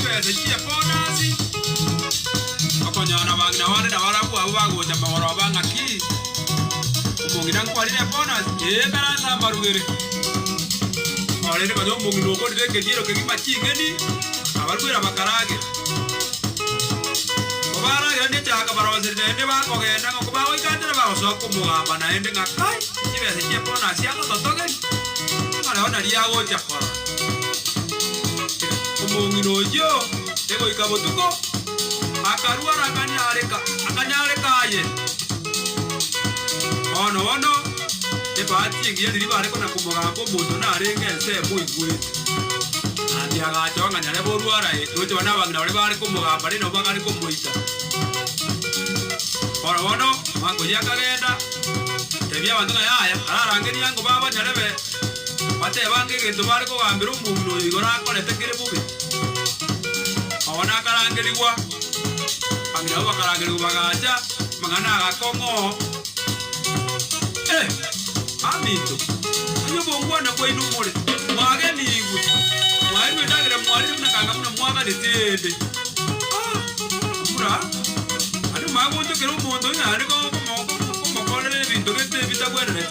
chibese chia bonasi akonyana bagina wale na wala kwa bago cha mawara banga ki umongina kwalire bonasi ebara na marugere alere kajo mongino ko direke diro ke machingeni abarwira bakarage obara yane chaka barose de ba ko genda ko ba oi kandira ba so ko mugamba na ende ngakai chibese chia bonasi akototoge ale ona ria go cha kora umongino yo ego ikabotuko akaruara akanyareka ye ono ebati ngiye ndiri bare kona kumugambo mundu na arengense muigwe andi agachonga nyale boruara eto bana bagina bari bare kumugamba rino bagari kumuita ono mango yakagenda tebya bantu yaya ararangeni yango baba nyalebe bate bange gento bare ko gambira umuntu igora akorete kire bubi abona akarangirwa amira bakarangirwa bagaja mangana agakongo amito ayo bongwana kwa inu mole mwage nigu mwari ndagira mwari nakanga muna mwaga letede mura ari mago nto kero umuntu nyari ko mokole bintu gete bitagwerere